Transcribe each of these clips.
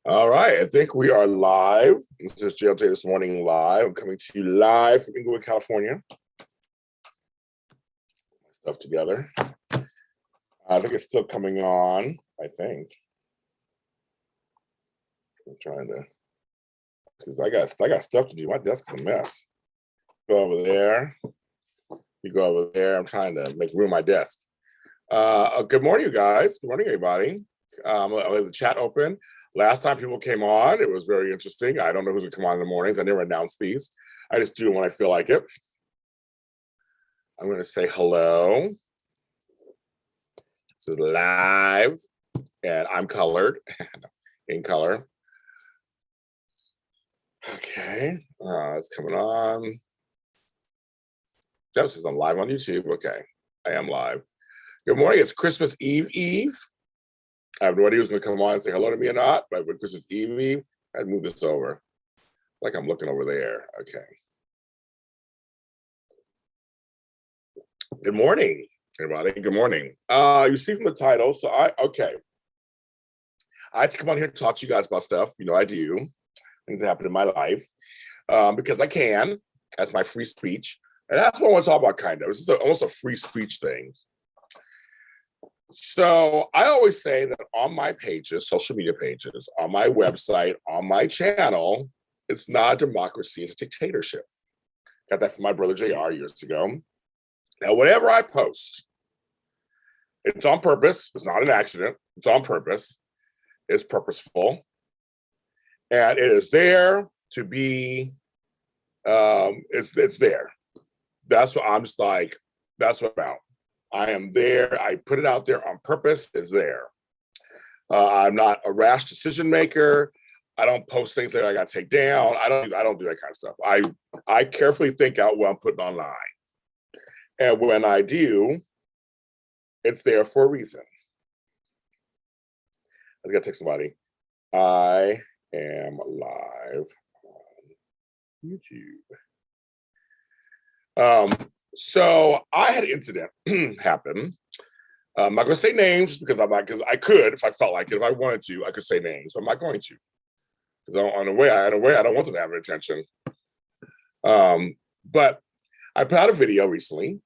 All right, I think we are live. This is JLJ This Morning Live. I'm coming to you live from Inglewood, California. Stuff together. I think it's still coming on, I think. I'm trying to, because I got stuff to do. My desk is a mess. Go over there. You go over there. I'm trying to make room on my desk. Good morning, you guys. Good morning, everybody. I have the chat open. Last time people came on, it was very interesting. I don't know who's gonna come on in the mornings. I never announce these. I just do them when I feel like it. I'm gonna say hello. This is live, and I'm colored, in color. Okay, it's coming on. Yep, it says I'm live on YouTube. Okay, I am live. Good morning, it's Christmas Eve. I have no idea who's gonna come on and say hello to me or not, but with Christmas Eve, I'd move this over. Like I'm looking over there, okay. Good morning, everybody, good morning. You see from the title, so I had to come on here to talk to you guys about stuff, you know I do, things that happen in my life, because I can, that's my free speech, and that's what I want to talk about kind of. This is almost a free speech thing. So I always say that on my pages, social media pages, on my website, on my channel, it's not a democracy, it's a dictatorship. Got that from my brother JR years ago. Now, whatever I post, it's on purpose. It's not an accident. It's on purpose. It's purposeful. And it is there to be, it's there. That's what I'm just like, that's what I'm about. I am there. I put it out there on purpose. It's there. I'm not a rash decision maker. I don't post things that I got to take down. I don't do that kind of stuff. I carefully think out what I'm putting online, and when I do, it's there for a reason. I gotta text somebody. I am live on YouTube. So I had an incident happen. I'm not going to say names just because because I could, if I felt like it, if I wanted to, I could say names, but I'm not going to. Because in a way, I don't want them to have attention. But I put out a video recently,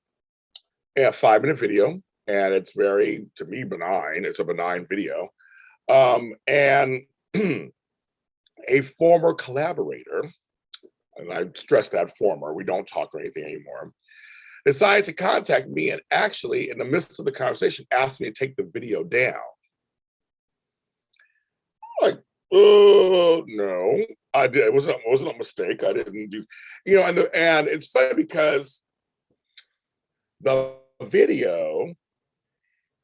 a 5-minute video, and it's very, to me, benign. It's a benign video. And a former collaborator, and I stress that former, we don't talk or anything anymore, decided to contact me and actually, in the midst of the conversation, asked me to take the video down. I'm like, no, I did. It wasn't a mistake. I didn't do, and it's funny because the video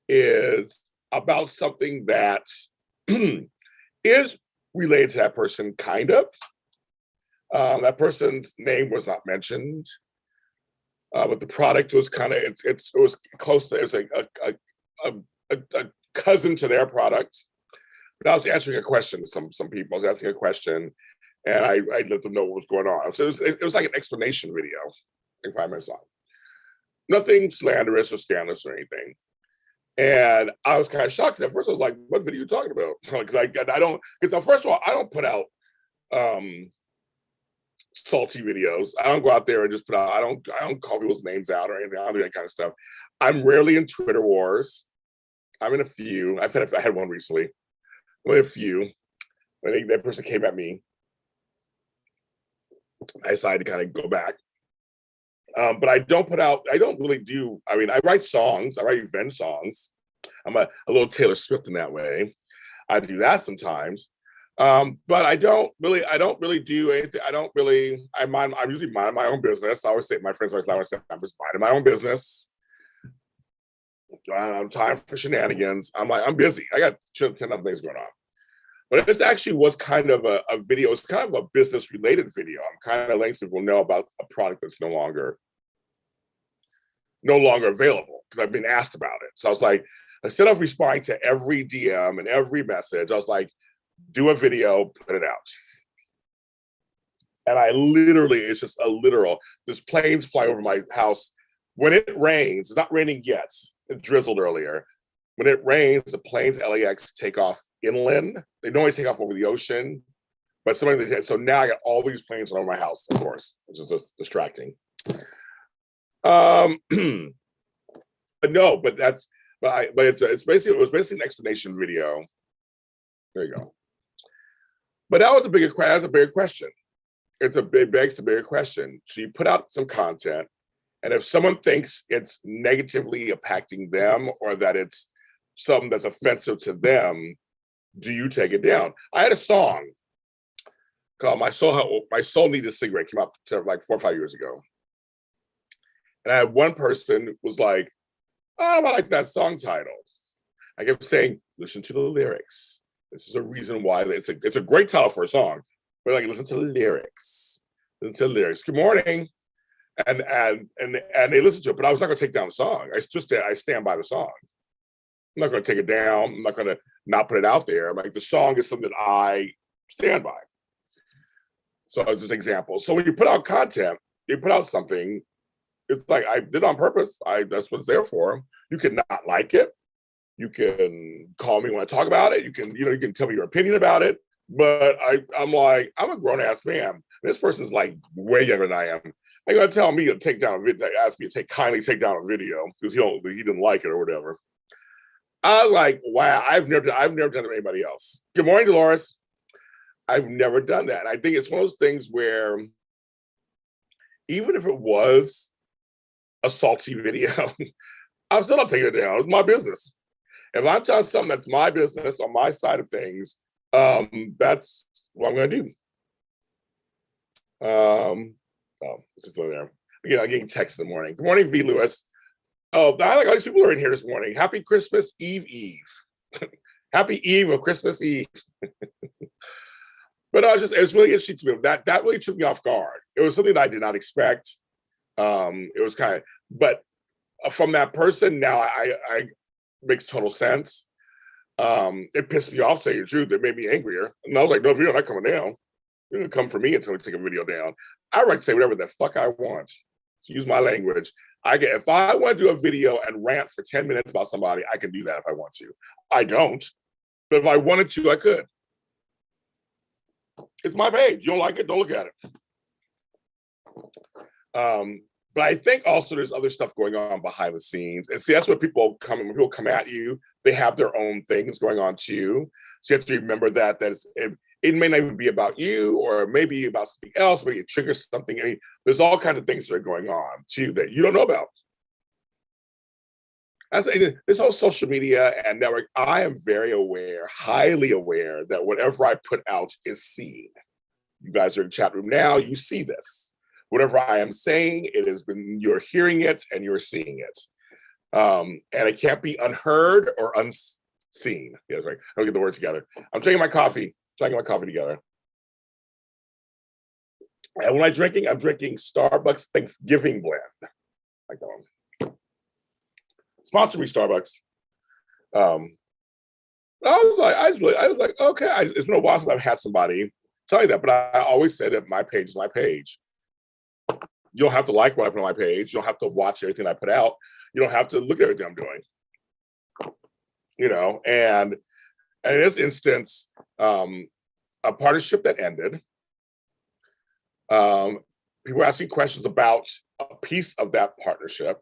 is about something that is related to that person, kind of. That person's name was not mentioned. But the product was kind of it was close to, it was like a cousin to their product. But I was answering a question to some people. I was asking a question, and I let them know what was going on. So it was like an explanation video, like 5 minutes long. Nothing slanderous or scandalous or anything. And I was kind of shocked. At first, I was like, "What video are you talking about?" Because I don't. Because first of all, I don't put out salty videos. I don't go out there and just put out, I don't call people's names out or anything. I don't do that kind of stuff. I'm rarely in Twitter wars. I'm in a few. I had one recently. I'm in a few. I think that person came at me. I decided to kind of go back. But I don't really do, I write songs. I write revenge songs. I'm a little Taylor Swift in that way. I do that sometimes. But I don't really do anything. I'm usually minding my own business. I always say, my friends always say, I'm just minding my own business. I'm time for shenanigans. I'm busy. I got 10 other things going on. But this actually was kind of a video. It's kind of a business related video. I'm kind of letting people know about a product that's no longer available because I've been asked about it. So I was like, instead of responding to every DM and every message, I was like, do a video, put it out. And I literally, it's just a literal, there's planes flying over my house. When it rains, it's not raining yet. It drizzled earlier. when it rains, the planes LAX take off inland. They normally take off over the ocean, but so now I got all these planes over my house, of course, which is just distracting. But no, but it's basically, it was basically an explanation video. There you go. But that was a bigger question. It begs the bigger question. So you put out some content, and if someone thinks it's negatively impacting them or that it's something that's offensive to them, do you take it down? I had a song called My Soul Needs a Cigarette, came out like 4 or 5 years ago. And I had one person was like, oh, I like that song title. I kept saying, listen to the lyrics. This is a reason why it's a great title for a song, but like, listen to the lyrics. Listen to the lyrics. Good morning. And they listened to it, but I was not going to take down the song. I stand by the song. I'm not going to take it down. I'm not going to not put it out there. Like, the song is something that I stand by. So just an example. So when you put out content, you put out something, it's like I did it on purpose. That's what it's there for. You can not like it. You can call me when I talk about it. You can tell me your opinion about it. But I'm like, I'm a grown ass man. This person's like way younger than I am. They're gonna tell me to take down a video, ask me to kindly take down a video because he didn't like it or whatever. I was like, wow, I've never done it to anybody else. Good morning, Dolores. I've never done that. And I think it's one of those things where even if it was a salty video, I'm still not taking it down. It's my business. If I'm telling something that's my business on my side of things, that's what I'm going to do. It's just over there. Again, I'm getting texts in the morning. Good morning, V. Lewis. Oh, I like all these people are in here this morning. Happy Christmas Eve. Happy Eve of Christmas Eve. But it's really interesting to me. That really took me off guard. It was something that I did not expect. It was kind of, but from that person, now I makes total sense. It pissed me off, to tell you the truth. It made me angrier. And I was like, no, video not coming down. You're gonna come for me until we take a video down. I like to say whatever the fuck I want. To use my language. If I want to do a video and rant for 10 minutes about somebody, I can do that if I want to. I don't. But if I wanted to, I could. It's my page. You don't like it, don't look at it. But I think also there's other stuff going on behind the scenes. And see, that's what when people come at you, they have their own things going on too. So you have to remember that it may not even be about you, or maybe about something else, maybe it triggers something. I mean, there's all kinds of things that are going on too that you don't know about. This whole social media and network, I am very aware, highly aware that whatever I put out is seen. You guys are in the chat room now, you see this. Whatever I am saying, you're hearing it and you're seeing it. And it can't be unheard or unseen. Yes, right. I'll get the words together. I'm drinking my coffee together. And when I'm drinking Starbucks Thanksgiving blend. Like that one. Sponsor me, Starbucks. I was like, okay. It's been a while since I've had somebody tell you that, but I always said that my page is my page. You don't have to like what I put on my page. You don't have to watch everything I put out. You don't have to look at everything I'm doing. And in this instance, a partnership that ended, people were asking questions about a piece of that partnership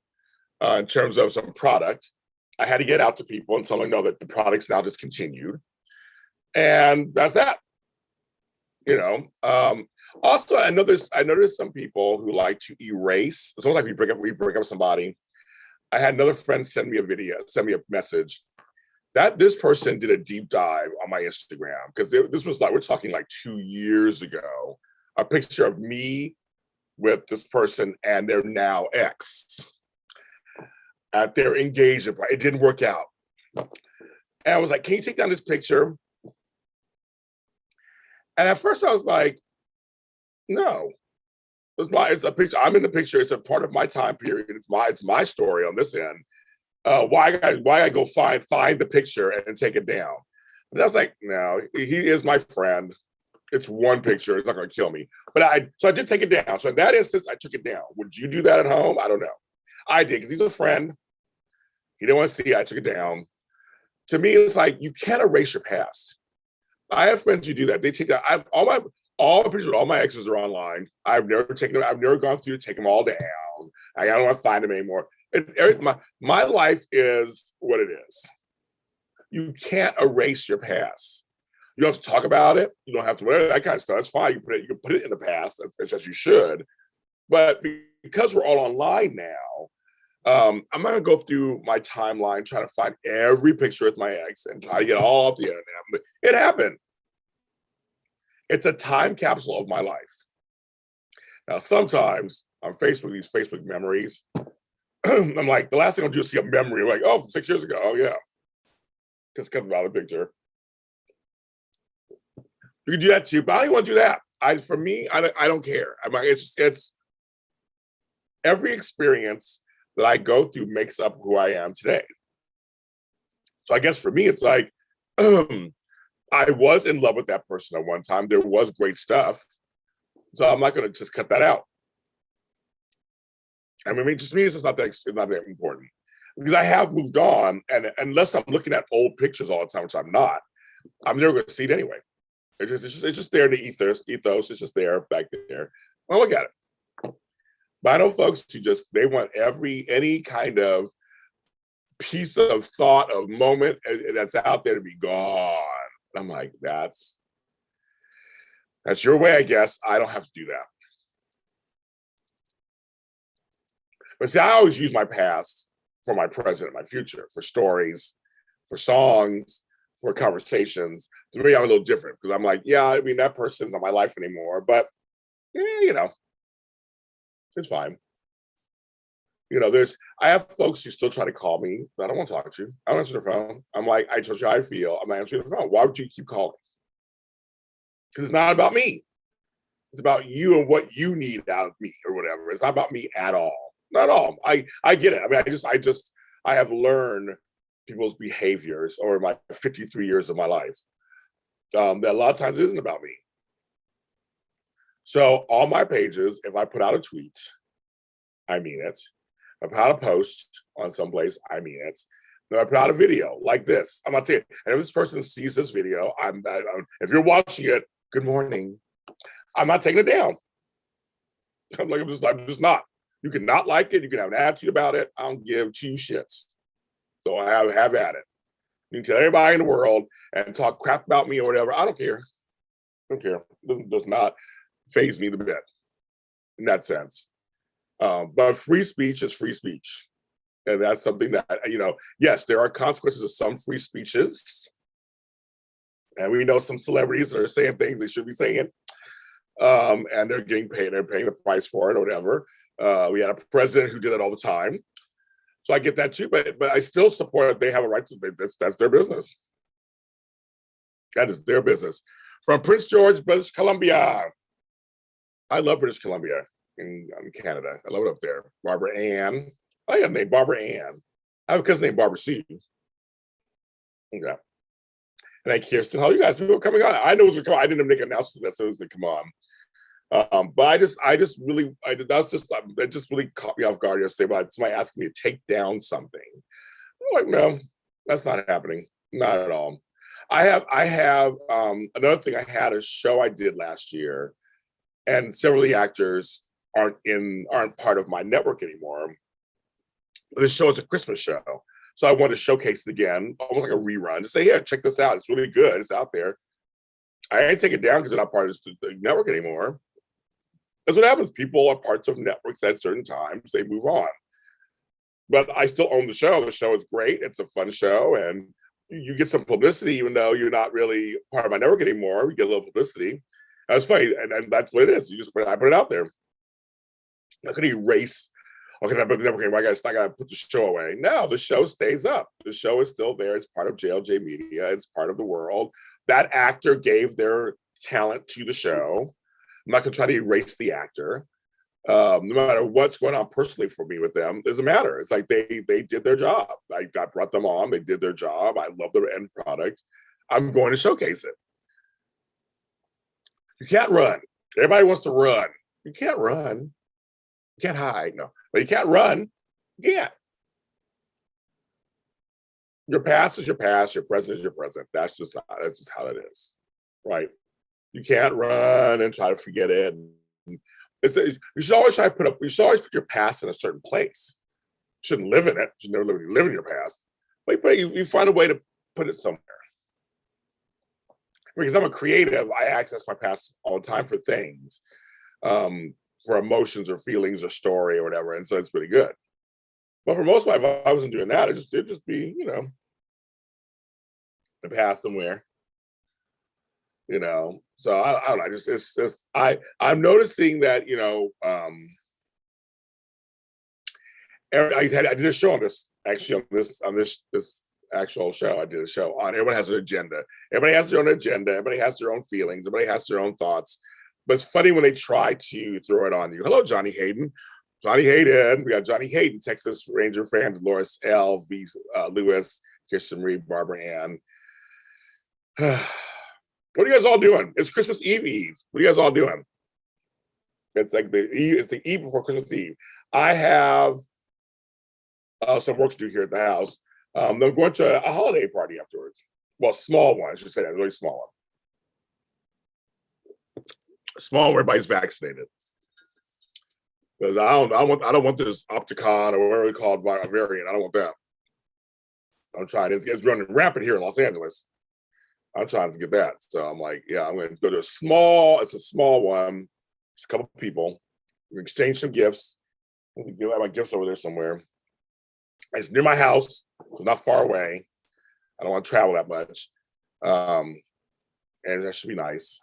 in terms of some product. I had to get out to people and tell them, know that the product's now discontinued. And that's that. Also, I noticed some people who like to erase. It's almost like we break up with somebody. I had another friend send me a message that this person did a deep dive on my Instagram, because this was like, we're talking like 2 years ago, a picture of me with this person and their now ex at their engagement. It didn't work out. And I was like, can you take down this picture? And at first I was like, no, it's a picture. I'm in the picture. It's a part of my time period. It's my story on this end. Why I go find the picture and take it down? And I was like, no, he is my friend. It's one picture. It's not going to kill me. But so I did take it down. So in that instance, I took it down. Would you do that at home? I don't know. I did, because he's a friend. He didn't want to see it. I took it down. To me, it's like you can't erase your past. I have friends who do that. They take that. All my pictures with all my exes are online. I've never taken them. I've never gone through to take them all down. I don't want to find them anymore. My life is what it is. You can't erase your past. You don't have to talk about it. You don't have to wear that kind of stuff. It's fine. You can put it in the past, as you should. But because we're all online now, I'm not gonna go through my timeline trying to find every picture with my ex and try to get all off the internet. It happened. It's a time capsule of my life. Now, sometimes on Facebook, these Facebook memories, I'm like, the last thing I'll do is see a memory, like, oh, from 6 years ago. Oh, yeah. Just comes out of the picture. You can do that too, but I don't want to do that. For me, I don't care. I mean, it's every experience that I go through makes up who I am today. So I guess for me, it's like, I was in love with that person at one time. There was great stuff. So I'm not going to just cut that out. I mean, just me, it's just not that important. Because I have moved on, and unless I'm looking at old pictures all the time, which I'm not, I'm never going to see it anyway. It's just there in the ethos. It's just there, back there. I'll look at it. But I know folks who they want any kind of piece of thought, of moment that's out there to be gone. I'm like, that's your way, I guess. I don't have to do that. But see, I always use my past for my present and my future, for stories, for songs, for conversations. To me, I'm a little different because I'm like, yeah, I mean, that person's not my life anymore, but it's fine. I have folks who still try to call me, but I don't want to talk to you. I don't answer the phone. I'm like, I told you how I feel. I'm not answering the phone. Why would you keep calling? Because it's not about me. It's about you and what you need out of me or whatever. It's not about me at all. Not at all. I get it. I mean, I have learned people's behaviors over my 53 years of my life. That a lot of times isn't about me. So on my pages, if I put out a tweet, I mean it. If I put out a post on someplace, I mean it. If I put out a video like this, I'm not saying, and if this person sees this video, if you're watching it, good morning. I'm not taking it down. I'm just not. You can not like it. You can have an attitude about it. I don't give two shits. So I have at it. You can tell everybody in the world and talk crap about me or whatever. I don't care. I don't care. It does not faze me the bit in that sense. But free speech is free speech. And that's something that, yes, there are consequences of some free speeches. And we know some celebrities that are saying things they should be saying. And they're getting paid. They're paying the price for it or whatever. We had a president who did it all the time. So I get that too, but I still support that they have a right to. That's their business. That is their business. From Prince George, British Columbia. I love British Columbia in Canada. I love it up there. Barbara Ann. I got a name, Barbara Ann. I have a cousin named Barbara Sue. Okay. And I Kirsten, how you guys people coming on? I know it was gonna come on. I didn't make an announcement that so it was gonna come on. But it just really caught me off guard yesterday about somebody asking me to take down something. I'm like, no, that's not happening. Not at all. I have another thing. I had a show I did last year, and several of the actors aren't part of my network anymore. This show is a Christmas show. So I wanted to showcase it again, almost like a rerun, to say, yeah, check this out. It's really good. It's out there. I ain't take it down because they're not part of the network anymore. That's what happens. People are parts of networks at certain times. They move on. But I still own the show. The show is great. It's a fun show. And you get some publicity, even though you're not really part of my network anymore. You get a little publicity. That's funny. And that's what it is. I put it out there. I could erase. Okay, I put the network anymore. I got to put the show away. No, the show stays up. The show is still there. It's part of JLJ Media. It's part of the world. That actor gave their talent to the show. I'm not going to try to erase the actor. No matter what's going on personally for me with them, it doesn't matter. It's like they did their job. I brought them on. They did their job. I love their end product. I'm going to showcase it. You can't run. Everybody wants to run. You can't run. You can't hide. No, but you can't run. You can't. Your past is your past. Your present is your present. That's just how it is, right? You can't run and try to forget it. You should always you should always put your past in a certain place. You shouldn't live in it. You should never live in your past. But you find a way to put it somewhere. Because I'm a creative, I access my past all the time for things, for emotions or feelings or story or whatever. And so it's pretty good. But for most of my life, I wasn't doing that. It'd just be, the past somewhere, So I don't know. It's just I'm noticing that, I did a show on this actual show. I did a show on everyone has an agenda. Everybody has their own agenda. Everybody has their own feelings. Everybody has their own thoughts. But it's funny when they try to throw it on you. Hello, Johnny Hayden. Johnny Hayden. We got Johnny Hayden, Texas Ranger fan, Dolores L. V. Lewis, Kirsten Marie, Barbara Ann. What are you guys all doing? It's Christmas Eve. What are you guys all doing? It's like it's the eve before Christmas Eve. I have some work to do here at the house. I'm going to a holiday party afterwards. Well, small one, I should say that, really small one. Small where everybody's vaccinated. Because I don't want this Opticon or whatever it's called variant. I don't want that. I'm trying. It's running rampant here in Los Angeles. I'm trying to get that. So I'm like, yeah, I'm going to go to it's a small one. Just a couple people. We exchange some gifts. I have my gifts over there somewhere. It's near my house. It's not far away. I don't want to travel that much. And that should be nice.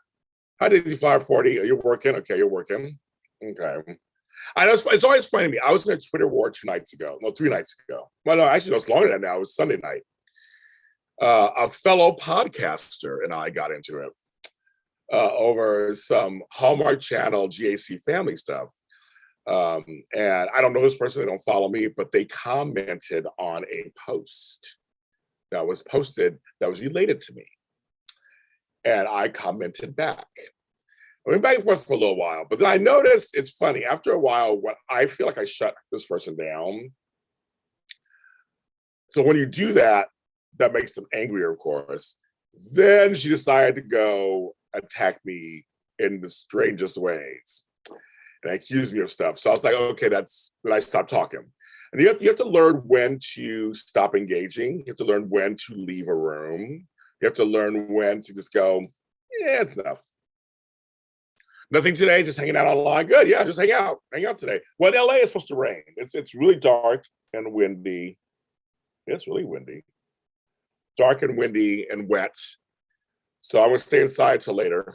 Hi, Daisy Flower 40. Are you working? Okay, you're working. Okay. I know it's always funny to me. I was in a Twitter war 3 nights ago. Well, no, actually, it's longer than that now. It was Sunday night. A fellow podcaster and I got into it over some Hallmark Channel GAC family stuff. And I don't know this person, they don't follow me, but they commented on a post that was posted that was related to me. And I commented back. I went back and forth for a little while, but then I noticed it's funny. After a while, when I feel like I shut this person down. So when you do that, that makes them angrier, of course. Then she decided to go attack me in the strangest ways and accuse me of stuff. So I was like, okay, then I stopped talking. And you have to learn when to stop engaging. You have to learn when to leave a room. You have to learn when to just go, yeah, it's enough. Nothing today, just hanging out online. Good, yeah, just hang out today. Well, in LA, it's supposed to rain. It's really dark and windy. It's really windy. Dark and windy and wet. So I'm gonna stay inside till later.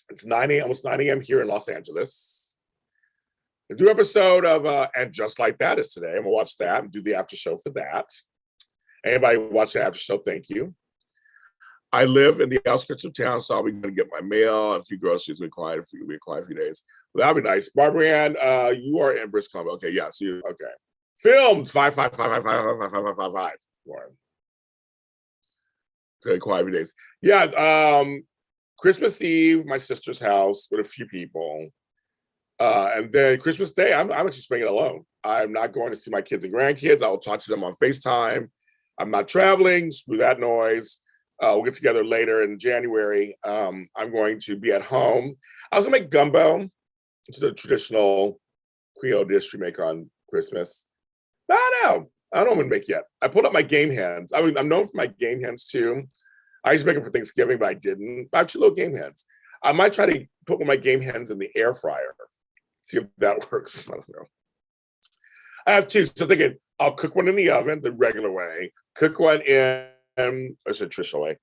It's almost 9 a.m. here in Los Angeles. The new episode of And Just Like That is today. I'm gonna watch that and do the after show for that. Anybody watch the after show, thank you. I live in the outskirts of town, so I'll be going to get my mail, a few groceries. We'll be quiet a few days. Well, that'll be nice. Barbara Ann, you are in British Columbia. Okay, yeah, so you okay. Filmed 555555555. Okay, quiet a few days. Yeah, Christmas Eve, my sister's house with a few people. And then Christmas Day, I'm actually spending it alone. I'm not going to see my kids and grandkids. I will talk to them on FaceTime. I'm not traveling. Screw that noise. We'll get together later in January. I'm going to be at home. I was gonna make gumbo, which is a traditional Creole dish we make on Christmas. I don't know what to make yet. I pulled up my game hands. I'm known for my game hands too. I used to make them for Thanksgiving, but I didn't. I have 2 little game hands. I might try to put one of my game hands in the air fryer. See if that works. I don't know. I have 2. So thinking I'll cook one in the oven the regular way, cook one in I said traditional way.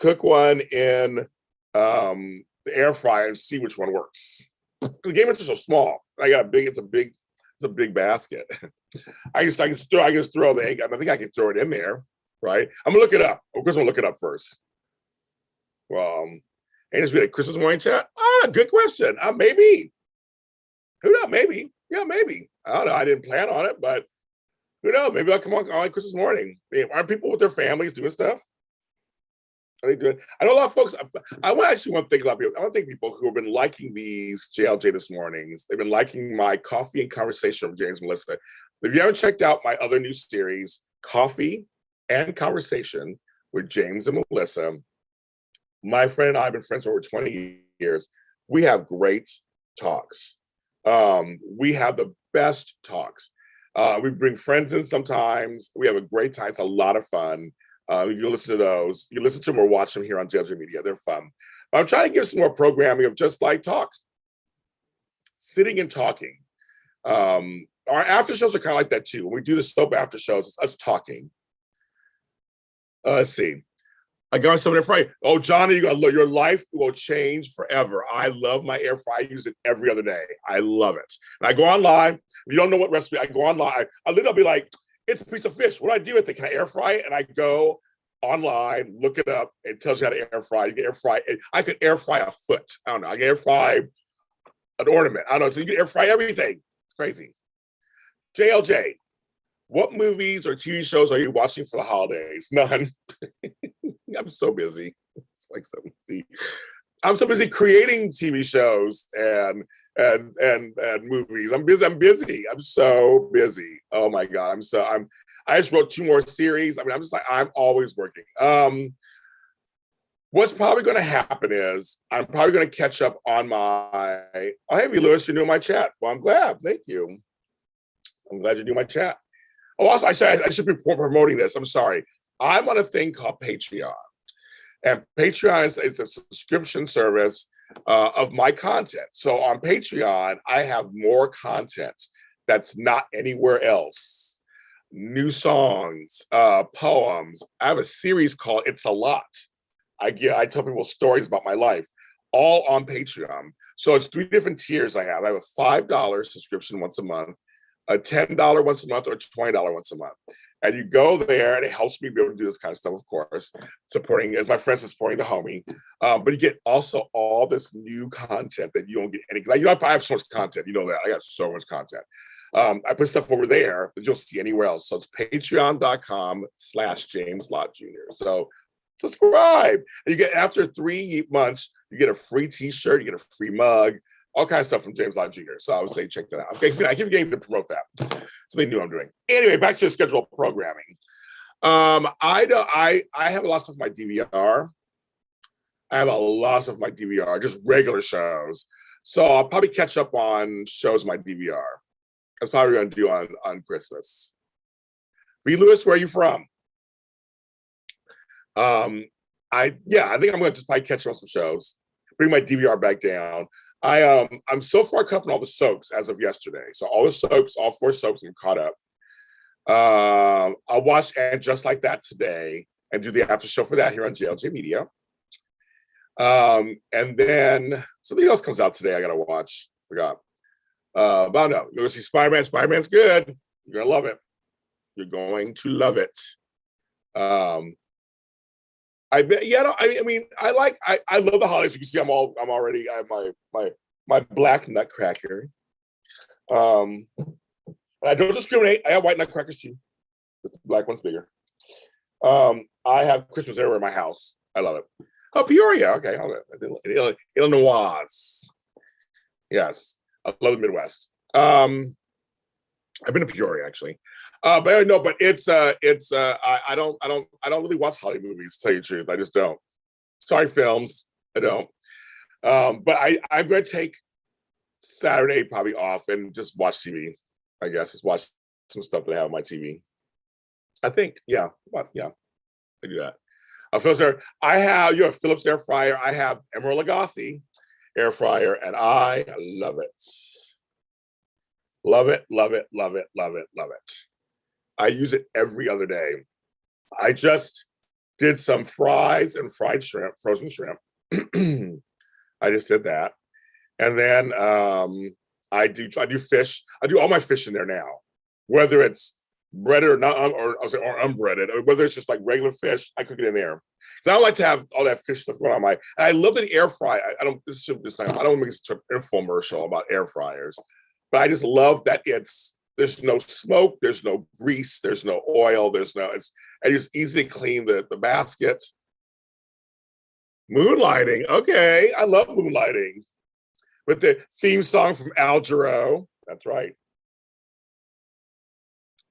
Cook one in the air fryer and see which one works. The game is so small. It's a big basket. I can just throw the egg. I think I can throw it in there, right? I'm gonna look it up. Of course, I'm gonna look it up first. Well, and just be like Christmas morning chat. Good question. Maybe. Who knows? Maybe. Yeah, maybe. I don't know. I didn't plan on it, but who knows? Maybe I'll come on Christmas morning. Aren't people with their families doing stuff? Are they doing? I know a lot of folks. I actually want to thank a lot of people. I want to thank people who have been liking these JLJ this mornings. They've been liking my coffee and conversation with James and Melissa. If you haven't checked out my other new series, Coffee and Conversation with James and Melissa. My friend and I have been friends for over 20 years. We have great talks. We have the best talks. We bring friends in sometimes. We have a great time. It's a lot of fun. You listen to those. You listen to them or watch them here on JLJ Media. They're fun. But I'm trying to give some more programming of just like talk, sitting and talking. Our after shows are kind of like that too. When we do the soap after shows, it's us talking. Let's see. I got something in front. Oh, Johnny, your life will change forever. I love my air fryer. I use it every other day. I love it. And I go online. If you don't know what recipe, I go online. I literally be like, it's a piece of fish. What do I do with it? Can I air fry it? And I go online, look it up. It tells you how to air fry. You can air fry it. I could air fry a foot. I don't know. I can air fry an ornament. I don't know. So you can air fry everything. It's crazy. JLJ, what movies or TV shows are you watching for the holidays? None. I'm so busy. It's like so busy. I'm so busy creating TV shows and movies. I'm busy. I'm so busy. Oh my God. I just wrote 2 more series. I mean, I'm just like, I'm always working. What's probably going to happen is I'm probably going to catch up on my, oh, hey, Lewis, you're new in my chat. Well, I'm glad. Thank you. I'm glad you're new in my chat. Oh, also, I should be promoting this. I'm sorry. I'm on a thing called Patreon. And Patreon is a subscription service of my content. So on Patreon, I have more content that's not anywhere else. New songs, poems. I have a series called It's a Lot. I tell people stories about my life, all on Patreon. So it's 3 different tiers I have. I have a $5 subscription once a month, a $10 once a month, or a $20 once a month. And you go there, and it helps me be able to do this kind of stuff, of course, supporting, as my friends are supporting the homie. But you get also all this new content that you don't get any. Like, I have so much content. You know that. I got so much content. I put stuff over there that you'll see anywhere else. So it's patreon.com/James Lott Jr. So subscribe. And you get, after 3 months, you get a free t-shirt, you get a free mug, all kinds of stuff from James Lott Jr. So I would say check that out. Okay, I keep getting to promote that. Something new I'm doing. Anyway, back to the scheduled programming. I have a lot of stuff on my DVR. I have a lot of stuff on my DVR, just regular shows. So I'll probably catch up on shows on my DVR. That's probably going to do on Christmas. B. Lewis, where are you from? I think I'm going to just probably catch up on some shows. Bring my DVR back down. I'm so far caught up on all the soaps as of yesterday. So all the soaps, all 4 soaps, I'm caught up. I'll watch And Just Like That today and do the after show for that here on JLJ Media. And then something else comes out today I gotta watch. Forgot. But no, you're gonna see Spider-Man. Spider-Man's good. You're gonna love it. You're going to love it. I love the holidays. You can see I have my black nutcracker. And I don't discriminate. I have white nutcrackers too. The black one's bigger. I have Christmas everywhere in my house. I love it. Oh, Peoria. Okay. Illinois. Yes. I love the Midwest. I've been to Peoria actually. But no, but I don't really watch Hollywood movies, to tell you the truth. I just don't. Sorry, films. I don't. But I'm going to take Saturday probably off and just watch TV. I guess just watch some stuff that I have on my TV. I think, yeah, I do that. I have a Philips air fryer. I have Emerald Lagasse air fryer, and I love it. Love it, love it, love it, love it, love it. I use it every other day. I just did some fries and fried shrimp, frozen shrimp. I just did that. And then I do fish. I do all my fish in there now, whether it's breaded or not, or unbreaded, or whether it's just like regular fish, I cook it in there. Because I don't like to have all that fish stuff going on and I love the air fry. I don't want to make an infomercial about air fryers, but I just love that there's no smoke, there's no grease, there's no oil, I just easily clean the basket. Moonlighting, okay, I love moonlighting. With the theme song from Al Jarreau. That's right.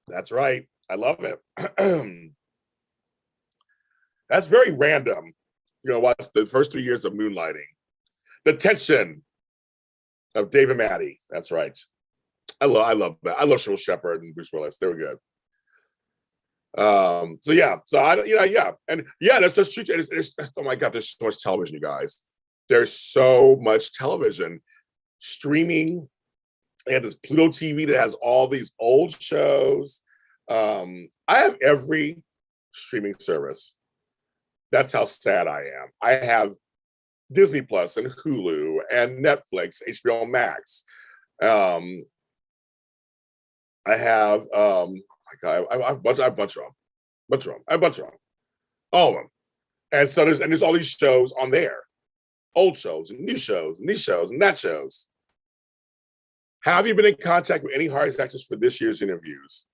That's right. I love it. That's very random. Watch the first 3 years of Moonlighting. The tension of Dave and Maddie. That's right. I love that. I love Sybil Shepherd and Bruce Willis. They were good. So yeah. So yeah. And yeah, that's just true. Oh my God, there's so much television, you guys. There's so much television. Streaming. They have this Pluto TV that has all these old shows. I have every streaming service. That's how sad I am. I have Disney Plus and Hulu and Netflix, HBO Max. I have I have a bunch of them, all of them. And so there's all these shows on there, old shows and new shows and these shows and that shows. Have you been in contact with any hiring actors for this year's interviews?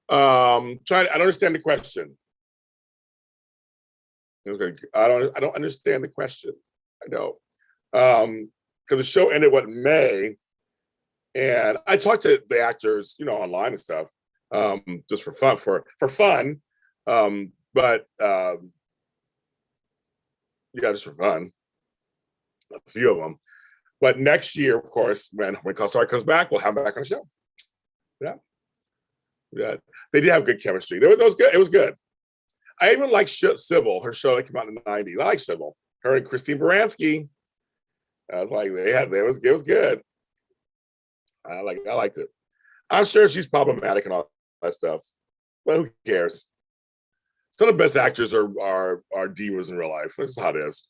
I don't understand the question. I don't understand the question. I know. Because the show ended May, and I talked to the actors, online and stuff, just for fun. But just for fun. A few of them. But next year, of course, when Call comes back, we'll have them back on the show. Yeah. They did have good chemistry. It was good. It was good. I even like Sybil, her show that came out in the 90s. I like Sybil. Her and Christine Baranski. I was like, it was good. I liked it. I'm sure she's problematic and all that stuff, but who cares? Some of the best actors are divas in real life. That's how it is.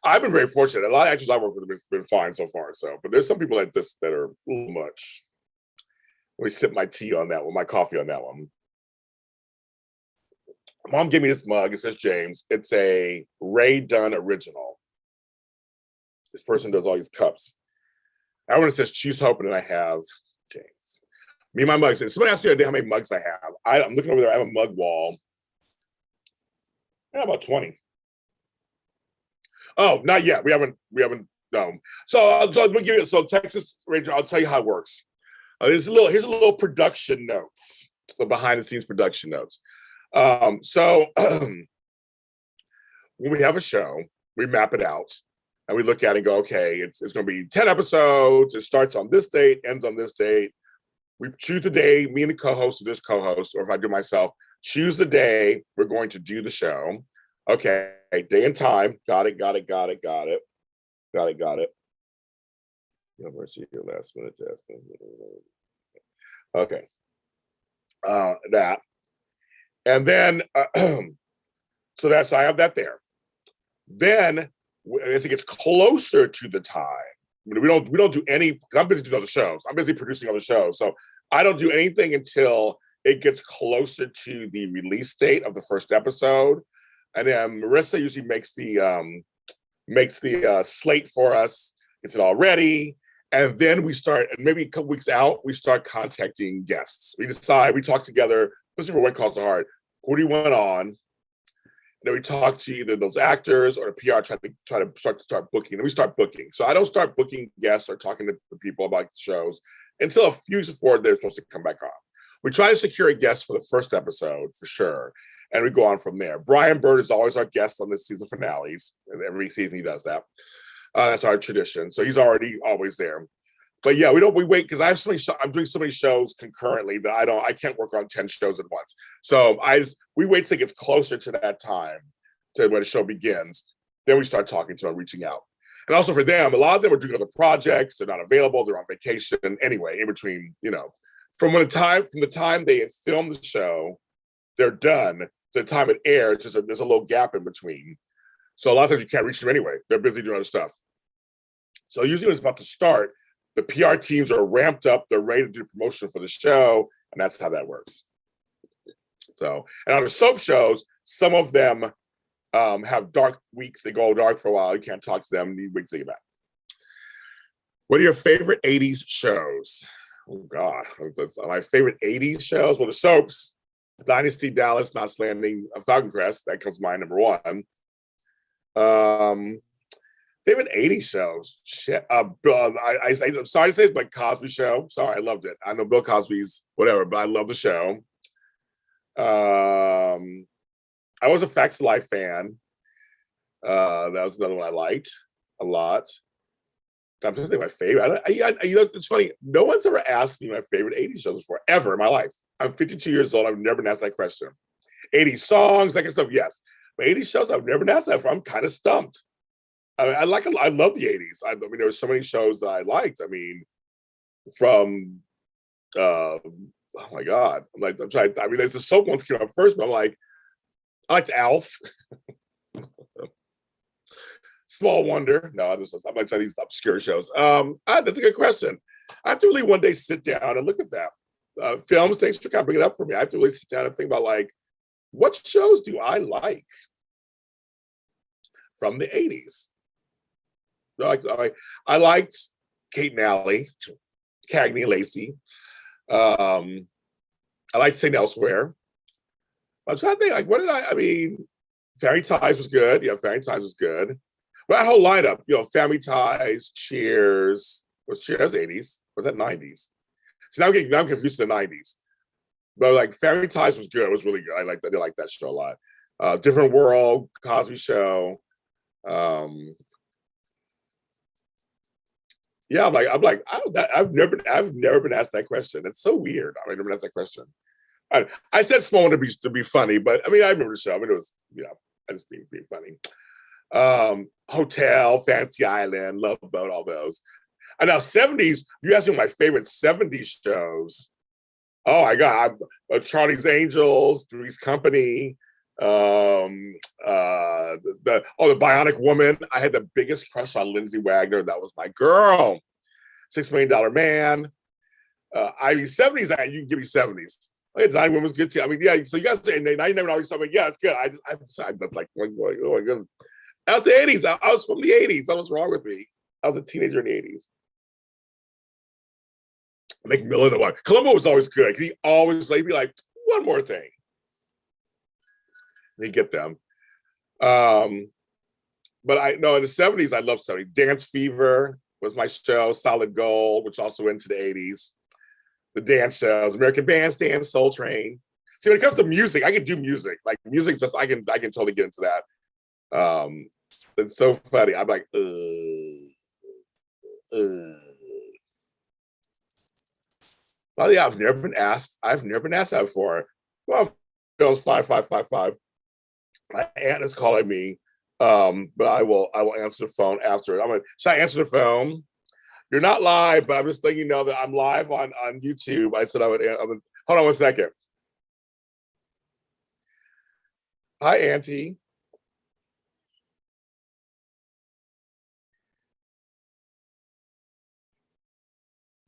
I've been very fortunate. A lot of actors I work with have been fine so far. But there's some people that are a little much. Let me sip my tea on that one, my coffee on that one. Mom gave me this mug. It says James. It's a Ray Dunn original. This person does all these cups. That one says Choose Hope, and then I have James. Me and my mugs. And somebody asked me the other day how many mugs I have. I'm looking over there. I have a mug wall. About 20. Oh, not yet. We haven't done. So let me give you. So Texas Ranger. I'll tell you how it works. Here's a little production notes. The behind the scenes production notes. So when we have a show, we map it out and we look at it and go, okay, it's going to be 10 episodes. It starts on this date, ends on this date. We choose the day, me and the co-host or this co-host, or if I do myself, choose the day we're going to do the show. Okay, day and time. Got it. University your last minute test. Okay. That. And then, so I have that there. Then, as it gets closer to the time, we don't do any, because I'm busy doing other shows. I'm busy producing other shows. So I don't do anything until it gets closer to the release date of the first episode. And then Marissa usually makes the slate for us, gets it all ready. And then we start, and maybe a couple weeks out, we start contacting guests. We talk together, especially for When Calls to Heart, who do you want on? And then we talk to either those actors or the PR, try to start booking. And we start booking. So I don't start booking guests or talking to people about shows until a few weeks before they're supposed to come back on. We try to secure a guest for the first episode for sure. And we go on from there. Brian Bird is always our guest on the season finales. And every season he does that. That's our tradition. So he's always there. But yeah, we wait because I'm doing so many shows concurrently that I can't work on 10 shows at once. So we wait till it gets closer to that time to when the show begins. Then we start talking to them, reaching out. And also for them, a lot of them are doing other projects. They're not available. They're on vacation. Anyway, in between, from the time they filmed the show, they're done. To the time it airs, there's a little gap in between. So a lot of times you can't reach them anyway. They're busy doing other stuff. So usually when it's about to start, the PR teams are ramped up. They're ready to do promotion for the show. And that's how that works. So, and on the soap shows, some of them have dark weeks. They go dark for a while. You can't talk to them. You need weeks to get back. What are your favorite 80s shows? Oh, God. My favorite 80s shows? Well, the soaps. Dynasty, Dallas, Knots Landing, Falcon Crest. That comes to mind, number one. Favorite 80s shows. Shit. I'm sorry to say it, but Cosby Show. Sorry, I loved it. I know Bill Cosby's whatever, but I love the show. I was a Facts of Life fan. That was another one I liked a lot. I'm just saying my favorite. You know, it's funny. No one's ever asked me my favorite 80s shows before, ever in my life. I'm 52 years old. I've never been asked that question. 80s songs, that kind of stuff, yes. But 80s shows, I've never been asked that before. I'm kind of stumped. I love the 80s. I mean, there were so many shows that I liked. I mean, from oh my God. I'm trying, I mean, there's the soap ones came out first, but I'm like, I liked Alf. Small Wonder. No, I'm like trying these obscure shows. That's a good question. I have to really one day sit down and look at that. Films, thanks for kind of bringing it up for me. I have to really sit down and think about like, what shows do I like from the 80s? I liked Kate and Allie, Cagney and Lacey. I liked St. Elsewhere. I'm trying to think, like, I mean, Family Ties was good. Yeah, Family Ties was good. But that whole lineup, you know, Family Ties, Cheers. Was Cheers 80s? Was that 90s? So now I'm confused to the 90s. But like Family Ties was good. It was really good. I like that show a lot. Different World, Cosby Show. Yeah, I've never been asked that question. It's so weird. I've never been asked that question. I said Small to be funny, but I mean I remember the show. I mean it was, you know, I just being funny. Hotel, Fancy Island, Love Boat, all those. And now 70s, you asked me my favorite 70s shows. Oh my God, Charlie's Angels, Three's Company, the Bionic Woman. I had the biggest crush on Lindsay Wagner. That was my girl. $6 Million Man. I mean, 70s, you can give me 70s. Okay, Design Woman was good too. I mean, yeah, so you guys say 99 always something. Yeah, it's good. I was like, oh my God. That was the 80s. I was from the 80s. What's wrong with me? I was a teenager in the 80s. McMillan, the one. Columbo was always good. He always like be like, one more thing. They get them. But I know in the 70s, I loved 70s. Dance Fever was my show. Solid Gold, which also went to the 80s. The dance shows, American Bandstand, Soul Train. See, when it comes to music, I can do music. Like music, just I can totally get into that. It's so funny. I'm like, well, yeah, I've never been asked that before. Well, Phil's 5555. My aunt is calling me, but I will answer the phone after. Should I answer the phone? You're not live, but I'm just letting you know that I'm live on YouTube. I said I would. Hold on one second. Hi, Auntie.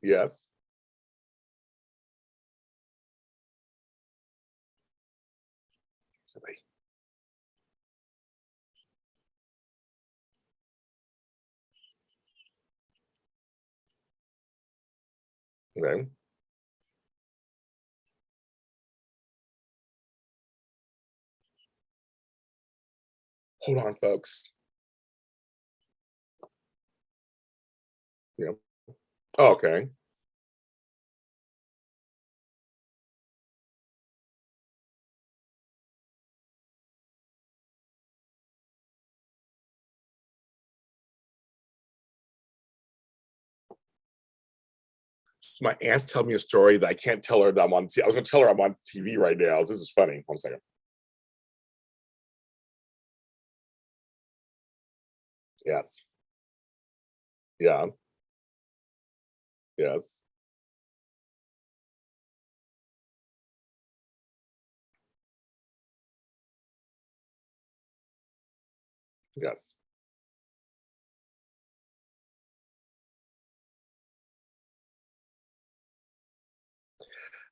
Yes. Okay. Hold on, folks. Yeah. Oh, okay. So my aunt's telling me a story that I can't tell her that I'm on. I was going to tell her I'm on TV right now. This is funny. One second. Yes. Yeah. Yes. Yes.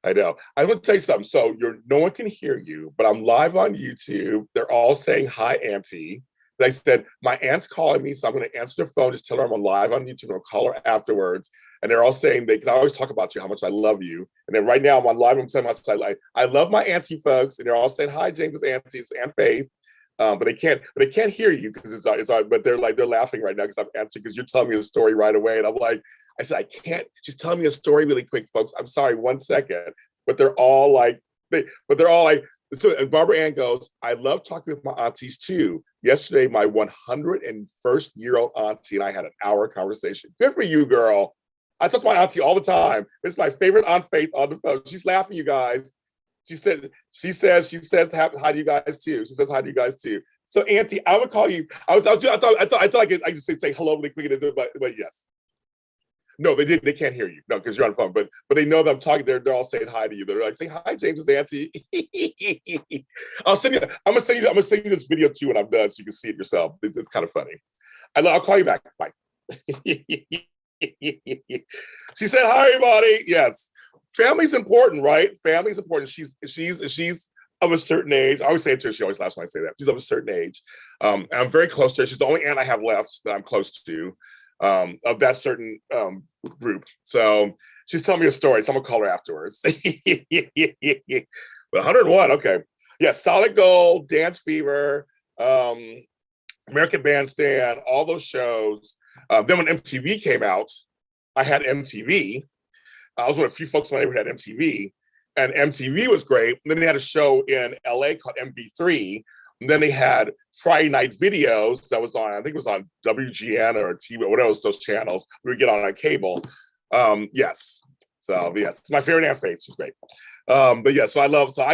I know. I want to tell you something. So no one can hear you, but I'm live on YouTube. They're all saying hi, Auntie. I said, my aunt's calling me, so I'm going to answer the phone. Just tell her I'm live on YouTube. I'll call her afterwards. And they're all saying because I always talk about you, how much I love you. And then right now I'm on live. I'm saying how much I love my auntie folks. And they're all saying hi, James's aunties, Aunt Faith. But they can't hear you because it's but they're laughing right now because I'm answering because you're telling me a story right away. And I'm like, I said, I can't, just tell me a story really quick, folks. I'm sorry, 1 second. But they're all like, so and Barbara Ann goes, I love talking with my aunties too. Yesterday, my 101st-year-old auntie and I had an hour conversation. Good for you, girl. I talk to my auntie all the time. It's my favorite Aunt Faith on the phone. She's laughing, you guys. She says hi to you guys too. She says hi to you guys too. So Auntie, I would call you. I thought I could just say hello really quick, but yes. No, they can't hear you. No, because you're on the phone. But they know that I'm talking. They're all saying hi to you. They're like, say hi, James's auntie. I'm gonna send you this video too when I'm done, so you can see it yourself. It's kind of funny. I'll call you back. Bye. She said hi, everybody. Yes, family's important, right? Family's important. She's of a certain age. I always say it to her. She always laughs when I say that. She's of a certain age. And I'm very close to her. She's the only aunt I have left that I'm close to. Of that certain group. So she's telling me a story, so I'm gonna call her afterwards. But 101, okay. Yeah, Solid Gold, Dance Fever, American Bandstand, all those shows. Then when MTV came out, I had MTV. I was one of a few folks in my neighborhood had MTV, and MTV was great. And then they had a show in LA called MV3. And then they had Friday night videos that was on, I think it was on WGN or TV, whatever those channels we would get on cable. Yes. So yes, it's my favorite Aunt Faith. She's great. But yeah, so I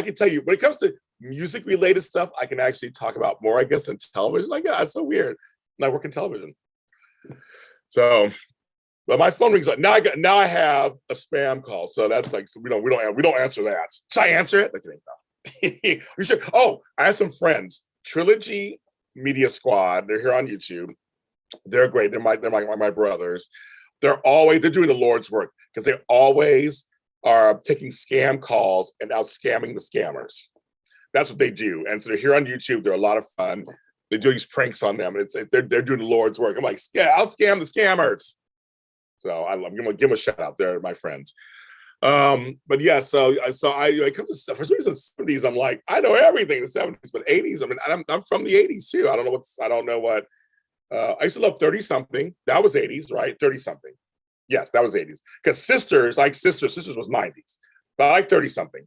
can tell you when it comes to music related stuff, I can actually talk about more, I guess, than television. Like, yeah, it's so weird. And I work in television. So, but my phone rings up. Now I have a spam call. So that's like, so we don't answer that. Should I answer it? Like, we should. Oh, I have some friends. Trilogy Media Squad. They're here on YouTube. They're great. They're my brothers. They're doing the Lord's work because they always are taking scam calls and out scamming the scammers. That's what they do. And so they're here on YouTube. They're a lot of fun. They do these pranks on them, and they're doing the Lord's work. I'm like, yeah, I'll scam the scammers. So I'm gonna give them a shout out. They're my friends. But yeah, so I it comes to stuff for some reason 70s. I'm like, I know everything in the 70s, but 80s. I mean, I'm from the 80s too. I don't know what. I used to love 30 something. That was 80s, right? 30 something. Yes, that was 80s. Because Sisters was 90s. But I like 30 something.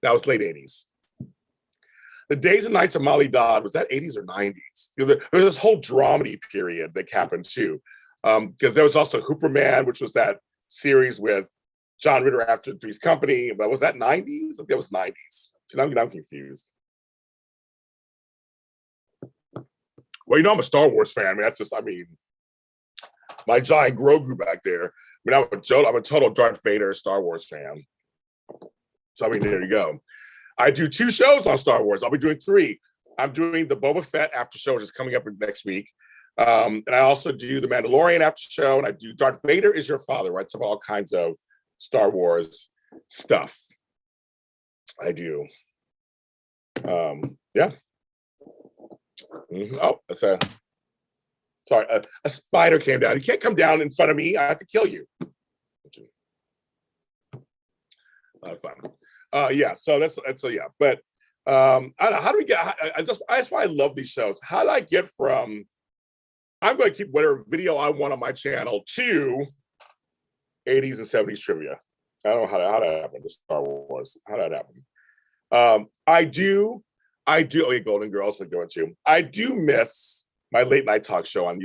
That was late 80s. The Days and Nights of Molly Dodd, was that 80s or 90s? There was this whole dramedy period that happened too. Because there was also Hooperman, which was that series with John Ritter after Three's Company, but was that 90s? I think that was 90s. So now I'm confused. Well, you know, I'm a Star Wars fan. I mean, my giant Grogu back there. I mean, I'm a total Darth Vader Star Wars fan. So, I mean, there you go. I do 2 shows on Star Wars. I'll be doing 3. I'm doing the Boba Fett after show, which is coming up next week. And I also do the Mandalorian after show, and I do Darth Vader is Your Father, right? So all kinds of Star Wars stuff. I do. Yeah. Mm-hmm. Oh, sorry. A spider came down. You can't come down in front of me. I have to kill you. Not fun. Yeah. So that's yeah. But I don't know, how do we get? That's why I love these shows. How do I get from? I'm going to keep whatever video I want on my channel to 80s and 70s trivia. I don't know how that happened to Star Wars. How did that happen? I do. Oh, yeah, Golden Girls. I go into. I do miss my late night talk show on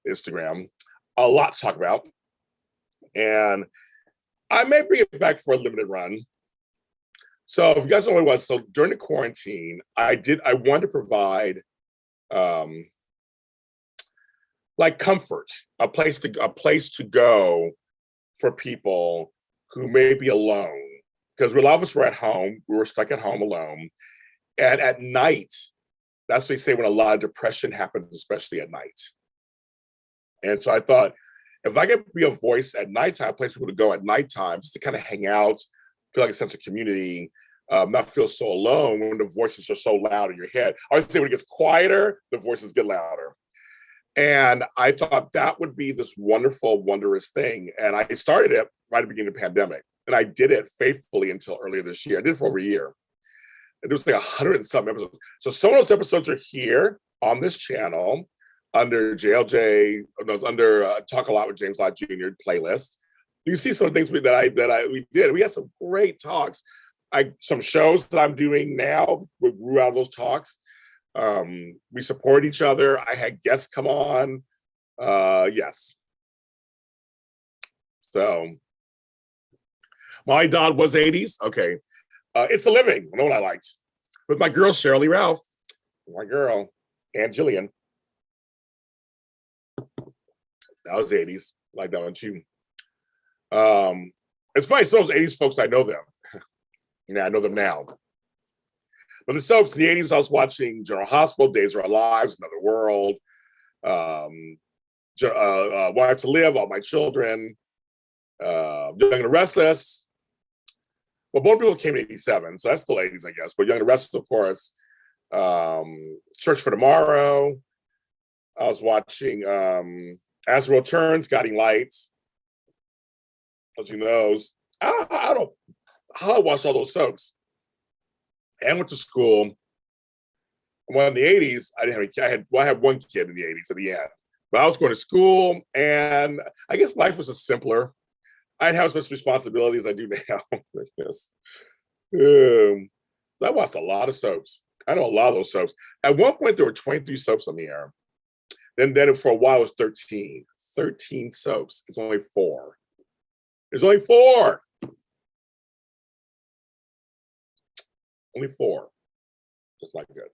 Instagram. A lot to talk about, and I may bring it back for a limited run. So, if you guys know what it was, so during the quarantine, I wanted to provide, like comfort, a place to go for people who may be alone, because a lot of us were at home. We were stuck at home alone. And at night, that's what they say when a lot of depression happens, especially at night. And so I thought, if I could be a voice at nighttime, a place for people to go at nighttime, just to kind of hang out, feel like a sense of community, not feel so alone when the voices are so loud in your head. I always say when it gets quieter, the voices get louder. And I thought that would be this wonderful, wondrous thing. And I started it right at the beginning of the pandemic. And I did it faithfully until earlier this year. I did it for over a year. And there's like 100 and some episodes. So some of those episodes are here on this channel under JLJ, under Talk a Lot with James Lott Jr. playlist. You see some things we did. We had some great talks. Some shows that I'm doing now we grew out of those talks. We support each other. I had guests come on. Yes. So my dad was 80s. Okay. It's a Living. I know what I liked. With my girl, Shirley Ralph. My girl, and Jillian. That was 80s. I like that one too. It's funny, some of those 80s folks, I know them. I know them now. But the soaps in the 80s, I was watching General Hospital, Days of Our Lives, Another World, Wife to Live, All My Children, Young and Restless. Well, Born People came in 87, so that's still 80s, I guess. But Young and Restless, of course. Search for Tomorrow. I was watching As the World Turns, Guiding Lights. As you know, I don't how I watched all those soaps. And went to school. Well, in the 80s, I didn't have a kid. I had one kid in the 80s at the end. But I was going to school, and I guess life was just simpler. I didn't have as much responsibility as I do now. Yes. So I watched a lot of soaps. I know a lot of those soaps. At one point, there were 23 soaps on the air. Then for a while, it was 13. 13 soaps. It's only 4. There's only 4. Only 4. Just not good.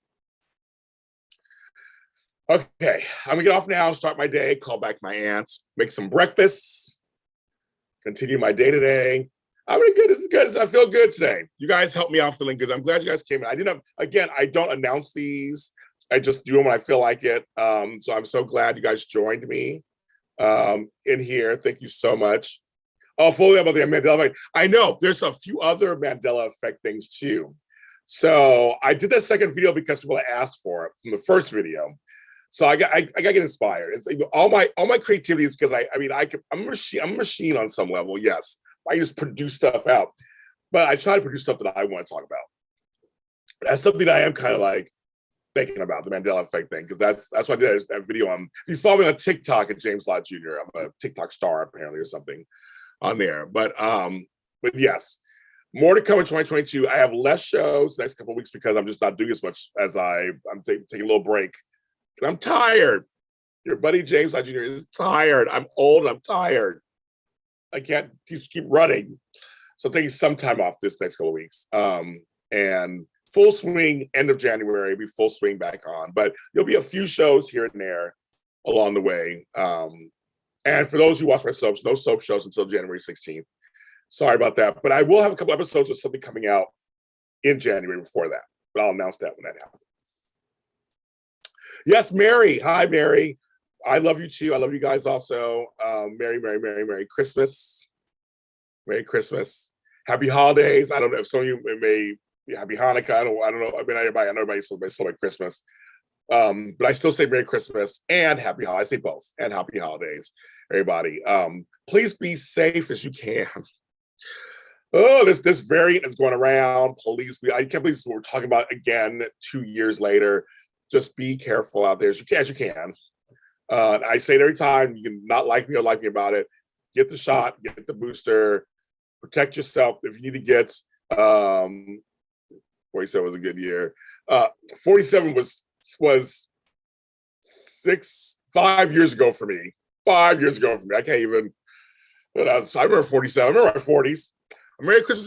Okay, I'm gonna get off now, start my day, call back my aunts, make some breakfast, continue my day today. I'm really good. This is good. I feel good today. You guys helped me out feeling good. I'm glad you guys came in. I don't announce these. I just do them when I feel like it. So I'm so glad you guys joined me in here. Thank you so much. Oh, fully about the Mandela effect. I know there's a few other Mandela effect things too. So I did that second video because people asked for it from the first video. So I got get inspired. It's all my creativity is because I'm a machine on some level. Yes, I just produce stuff out, but I try to produce stuff that I want to talk about. That's something that I am kind of like thinking about, the Mandela effect thing, because that's what I did that video on. If you follow me on TikTok at James Lott Jr., I'm a TikTok star apparently or something on there. But yes, more to come in 2022. I have less shows next couple of weeks because I'm just not doing as much as I'm taking a little break. And I'm tired. Your buddy James Lott Jr. is tired. I'm old. I'm tired. I can't just keep running. So I'm taking some time off this next couple of weeks. And full swing, end of January, be full swing back on. But there'll be a few shows here and there along the way. And for those who watch my soaps, no soap shows until January 16th. Sorry about that. But I will have a couple episodes with something coming out in January before that. But I'll announce that when that happens. Yes, Mary. Hi, Mary. I love you too. I love you guys also. Merry Christmas. Merry Christmas. Happy holidays. I don't know if some of you may Happy Hanukkah. I don't know. I mean, I know everybody celebrate Christmas. But I still say Merry Christmas and Happy Holidays. I say both, and Happy Holidays, everybody. Please be safe as you can. Oh, this variant is going around. I can't believe we're talking about again 2 years later. Just be careful out there as you can. I say it every time. You can not like me or like me about it. Get the shot. Get the booster. Protect yourself if you need to get. 47 was a good year. 47 was 5 years ago for me. 5 years ago for me. I can't even. I remember 47. I remember my 40s. Merry Christmas.